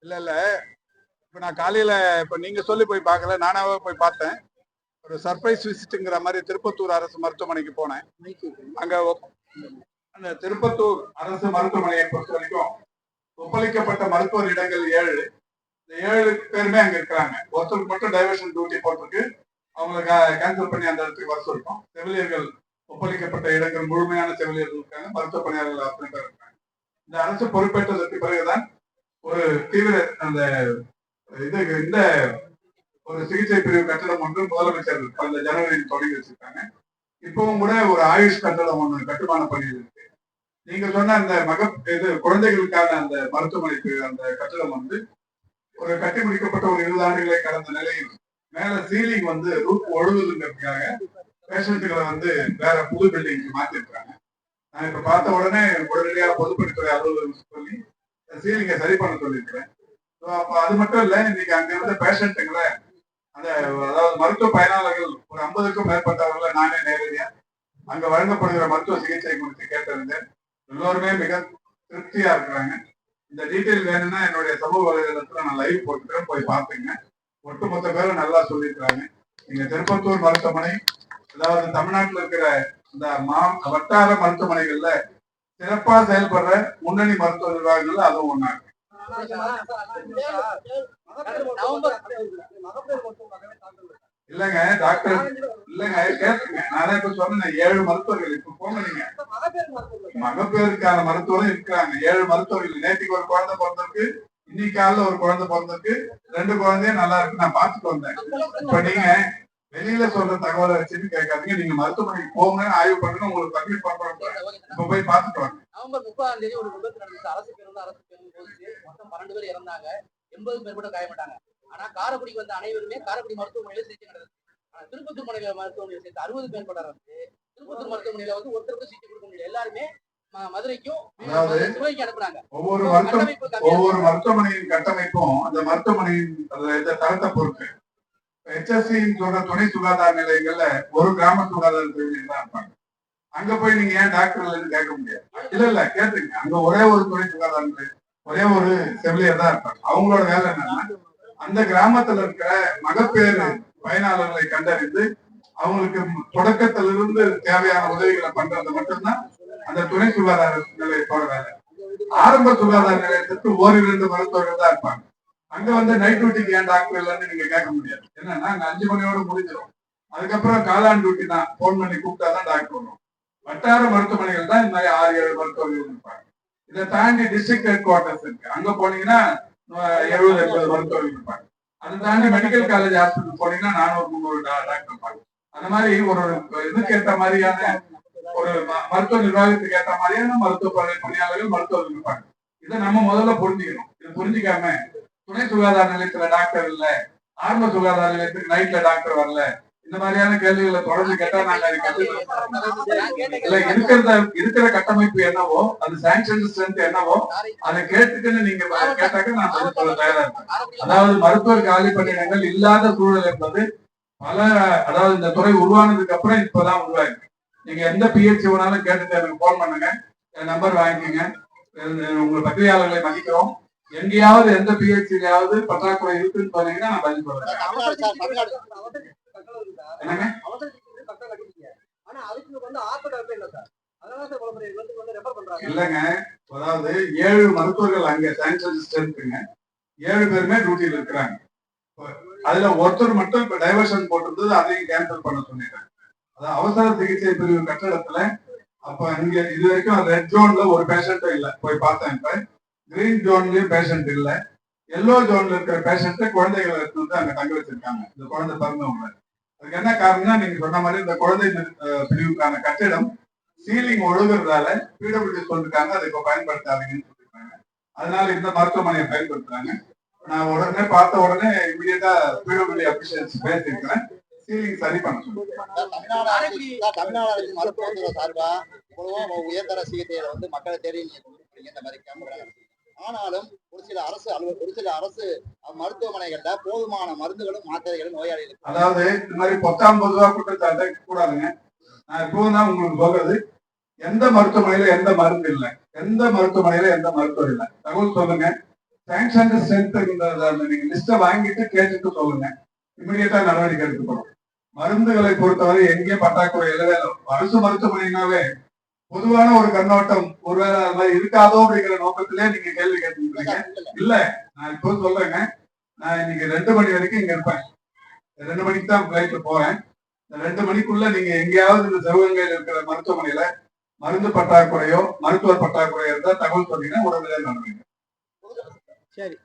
இல்ல இல்ல, இப்ப நான் காலையில இப்ப நீங்க சொல்லி போய் பார்க்கல, நானாவே போய் பார்த்தேன். ஒரு சர்ப்ரைஸ் விசிட்டுங்கிற மாதிரி திருப்பத்தூர் அரசு மருத்துவமனைக்கு போனேன். அங்க அந்த திருப்பத்தூர் அரசு மருத்துவமனையை பொறுத்த வரைக்கும் ஒப்பளிக்கப்பட்ட மருத்துவர் இடங்கள் 7. இந்த 7 பேருமே அங்க இருக்கிறாங்க. ஒருத்தருக்கு மட்டும் டைவர்ஷன் டியூட்டி போட்டிருக்கு. அவங்களை கேன்சல் பண்ணி அந்த இடத்துக்கு வர சொல்லிட்டோம். செவிலியர்கள் ஒப்பளிக்கப்பட்ட இடங்கள் முழுமையான செவிலியர்கள் இருக்காங்க, மருத்துவ பணியாளர்கள் அத்தனை பேர் இருக்காங்க. இந்த அரசு பொறுப்பேற்றதற்கு பிறகுதான் ஒரு தீவிர அந்த இந்த ஒரு சிகிச்சை பிரிவு கட்டடம் ஒன்று முதலமைச்சர் கடந்த ஜனவரியில் தொடங்கி வச்சிருக்காங்க. இப்பவும் கூட ஒரு ஆயுஷ் கட்டடம் ஒன்று கட்டுமான பணியில் இருக்கு. நீங்க சொன்ன அந்த குழந்தைகளுக்கான அந்த மருத்துவமனைக்கு அந்த கட்டடம் வந்து ஒரு கட்டி முடிக்கப்பட்ட ஒரு 20 ஆண்டுகளை கடந்த நிலையில் மேல சீலிங் வந்து ரூப் ஒழுகுதுங்கிறதுக்காக பேஷண்ட்டுகளை வந்து வேற புது பில்டிங்க்கு மாத்திருக்காங்க. நான் இப்ப பார்த்த உடனே உடனடியாக பொதுப்பணித்துறை அலுவலகம் சொல்லி சீலிங்கை சரி பண்ண சொல்லியிருக்கிறேன். அப்ப அது மட்டும் இல்ல, இன்னைக்கு அங்க இருந்த பேஷண்ட்டுங்களை அதாவது மருத்துவ பயனாளர்கள் ஒரு 50க்கும் மேற்பட்டவர்களை நானே நேரடியா அங்க வழங்கப்படுகிற மருத்துவ சிகிச்சை குறித்து கேட்டிருந்தேன். எல்லோருமே மிக திருப்தியா இருக்கிறாங்க. இந்த டீட்டெயில் வேணும்னா என்னுடைய சமூக வலைதளத்துல நான் லைவ் போட்டுக்கிறேன், போய் பார்த்துங்க. ஒட்டுமொத்த பேரும் நல்லா சொல்லியிருக்கிறாங்க. நீங்க திருப்பத்தூர் மருத்துவமனை, அதாவது தமிழ்நாட்டில் இருக்கிற இந்த வட்டார மருத்துவமனைகள்ல சிறப்பா செயல்படுற முன்னணி மருத்துவ நிர்வாகங்கள்ல அதுவும் ஒண்ணா இருக்கு. இல்லங்க டாக்டர், இல்லங்க கேட்டுங்க, நான் இப்ப சொன்னேன் 7 மருத்துவர்கள். இப்ப போங்க, நீங்க மகப்பேருக்கான மருத்துவரும் இருக்கிறாங்க. 7 மருத்துவர்கள். நேற்றுக்கு ஒரு குழந்தை பிறந்திருக்கு, இன்னைக்கு காலைல ஒரு குழந்தை பிறந்திருக்கு, 2 குழந்தையும் நல்லா இருக்கு. நான் பார்த்துட்டு வந்தேன். இப்ப நீங்க வெளியில சொல்ற தகவலை வச்சுட்டு கேட்காதீங்க. நீங்க மருத்துவமனைக்கு போங்க, ஆய்வு பண்ணுங்க, உங்களுக்கு பர்மிட் பண்றோம். இப்ப போய் பார்த்துட்டு வாங்க. நவம்பர் 30ஆம் தேதி ஒரு விபத்து நடந்துச்சு. அரசு பேருந்து போச்சு. மொத்தம் 12 பேர் இறந்தாங்க, 80க்கும் மேற்பட்ட காயப்பட்டாங்க. ஆனா காரைக்குடிக்கு வந்த அனைவருமே காரைக்குடி மருத்துவமனையில சிகிச்சை நடந்தது. ஆனா திருப்பத்தூர் மருத்துவமனையில சேர்த்து 60 மேற்பட்ட திருப்பத்தூர் மருத்துவமனையில வந்து ஒருத்தருக்கும் சிகிச்சை கொடுக்க முடியல. எல்லாருமே மதுரைக்கும் சிவகங்கைக்கு அனுப்புறாங்க. ஒவ்வொரு மருத்துவமனையின் கட்டமைப்பும் அந்த மருத்துவமனையின் தரத்தை பொறுத்து. HSC சொல்ற துணை சுகாதார நிலையங்கள்ல ஒரு கிராம சுகாதார செவிலியர் தான் இருப்பாங்க. அங்க போய் நீங்க ஏன் டாக்டர் இல்லைன்னு கேட்க முடியாது. இல்ல கேட்டுங்க, அங்க ஒரே ஒரு துணை சுகாதார நிலையம், ஒரே ஒரு செவிலியர் தான் இருப்பாங்க. அவங்களோட வேலை என்னன்னா அந்த கிராமத்துல இருக்கிற மகப்பேறு பயனாளர்களை கண்டறிந்து அவங்களுக்கு தொடக்கத்திலிருந்து தேவையான உதவிகளை பண்றது மட்டும்தான் அந்த துணை சுகாதார நிலையத்தோட வேலை. ஆரம்ப சுகாதார நிலையத்துக்கு 1-2 மருத்துவர்கள் தான் இருப்பாங்க. அங்க வந்து நைட் டியூட்டிக்கு ஏன் டாக்டர் இல்லைன்னு நீங்க கேட்க முடியாது. என்னன்னா அங்க 5 மணியோட முடிஞ்சிடும். அதுக்கப்புறம் காலான் டியூட்டி தான், போன் பண்ணி கூப்பிட்டாதான் டாக்டர் வரும். வட்டார மருத்துவமனைகள் தான் இந்த மாதிரி 6-7 மருத்துவர்கள் இருப்பாங்க. இதை தாண்டி டிஸ்ட்ரிக்ட் ஹெட் குவார்டர்ஸ் இருக்கு. அங்க போனீங்கன்னா 70-80 மருத்துவர்கள் இருப்பாங்க. அதை தாண்டி மெடிக்கல் காலேஜ் ஹாஸ்பிட்டல் போனீங்கன்னா 400-300 டாக்டர் இருப்பாங்க. அந்த மாதிரி ஒரு இதுக்கு ஏற்ற மாதிரியான ஒரு மருத்துவ நிர்வாகத்துக்கு ஏற்ற மாதிரியான மருத்துவ பணியாளர்கள் மருத்துவர்கள் இருப்பாங்க. இதை நம்ம முதல்ல புரிஞ்சுக்கணும். இது புரிஞ்சுக்காம துணை சுகாதார நிலையத்துல டாக்டர் இல்ல, ஆரம்ப சுகாதார நிலையத்துக்கு நைட்ல டாக்டர் வரல, இந்த மாதிரியான கேள்விகளை தொடர்ந்து கேட்டா நாங்க இருக்கிற கட்டமைப்பு என்னவோ, அது சாங்ஷன் ஸ்ட்ரென்த் என்னவோ அதை கேட்டுக்குன்னு நீங்க கேட்டாக்க நான் பதில் சொல்ல தயாரா இருக்கேன். அதாவது மருத்துவர் காலி பணியிடங்கள் இல்லாத சூழல் என்பது அதாவது இந்த துறை உருவானதுக்கு அப்புறம் இப்பதான் உருவாயிருக்கு. நீங்க எந்த PHC வேணாலும் கேட்டுட்டு எனக்கு போன் பண்ணுங்க, என் நம்பர் வாங்கிக்கோங்க. உங்கள் பத்திரிகையாளர்களை மதிக்கிறோம். எங்கேயாவது எந்த PHCலயாவது பற்றாக்குறை இருக்குன்னு சொன்னீங்கன்னா நான் பதில் சொல்றேன். இல்லங்க, அதாவது 7 மருத்துவர்கள் அங்க சாங்ஷன் ஸ்ட்ரென்த்துங்க, 7 பேருமே டியூட்டியில் இருக்கிறாங்க. அதுல ஒருத்தர் மட்டும் இப்ப டைவர்ஷன் போட்டிருந்தது, அதையும் கேன்சல் பண்ண சொல்லிட்டாங்க. அதாவது அவசர சிகிச்சை பிரிவு கட்டடத்துல அப்ப இங்க இது வரைக்கும் ரெட் ஜோன்ல ஒரு பேஷண்ட்டும் இல்ல, போய் பார்த்தேன். இப்ப கிரீன் ஜோன்லயும் பேஷண்ட் இல்ல, எல்லோ ஜோன்ல இருக்கிற பேஷண்ட்டை குழந்தைகளை எடுத்து வந்து அங்க தங்க வச்சிருக்காங்க. இந்த குழந்தை பிறந்தவங்க. அதுக்கு என்ன காரணம்னா நீங்க சொன்ன மாதிரி இந்த குழந்தை பிரிவுக்கான கட்டிடம் சீலிங் ஒழுகுறதால PWD சொல்லிருக்காங்க, அதை இப்ப பயன்படுத்தாதீங்கன்னு சொல்லிருக்காங்க. அதனால இந்த மருத்துவமனையை பயன்படுத்துறாங்க. நான் உடனே பார்த்த உடனே இமீடியட்டா PWD அபிஷியல்ஸ் பேசியிருக்கிறேன், சீலிங் சரி பண்ண சொல்லுங்க. தமிழ்நாடு அரசு மருத்துவத்துறை சார்பா உயர்தர சிகிச்சையில வந்து மக்களை தேடி இந்த மாதிரி கேம்புகள். ஆனாலும் ஒரு சில அரசு மருத்துவமனைகள்ல போதுமான மருந்துகளும் மாத்திரைகளும் நோயாளிகளுக்கு, அதாவது இந்த மாதிரி 19 ரூபா குற்றச்சாட்டை கூடாதுங்க. நான் இப்போதான் உங்களுக்கு சொல்றது, எந்த மருத்துவமனையில எந்த மருந்து இல்லை, எந்த மருத்துவமனையில எந்த மருத்துவம் இல்லை, தகவல் சொல்லுங்க. சாங்ஷன் ஸ்ட்ரென்த் நீங்க லிஸ்ட வாங்கிட்டு கேட்டுட்டு சொல்லுங்க. இமிடியேட்டா நடவடிக்கை எடுக்கப்படும். மருந்துகளை பொறுத்தவரை எங்கேயும் பற்றாக்குறை இல்லவே இல்லை. அரசு மருத்துவமனைனாவே பொதுவான ஒரு கண்ணோட்டம் ஒருவேளை அது மாதிரி இருக்காதோ அப்படிங்கிற நோக்கத்திலே நீங்க கேள்வி கேட்டுருக்கீங்க. இல்ல, நான் இப்போ சொல்றேங்க, நான் இன்னைக்கு 2 மணி வரைக்கும் இங்க இருப்பேன். 2 மணிக்கு தான் பிளைட்ல போறேன். இந்த 2 மணிக்குள்ள நீங்க எங்கேயாவது இந்த சிவகங்கையில் இருக்கிற மருத்துவமனையில மருந்து பற்றாக்குறையோ மருத்துவர் பற்றாக்குறையோ இருந்தா தகவல் சொன்னீங்கன்னா உடனடியாக நடவடிக்கை. சரி.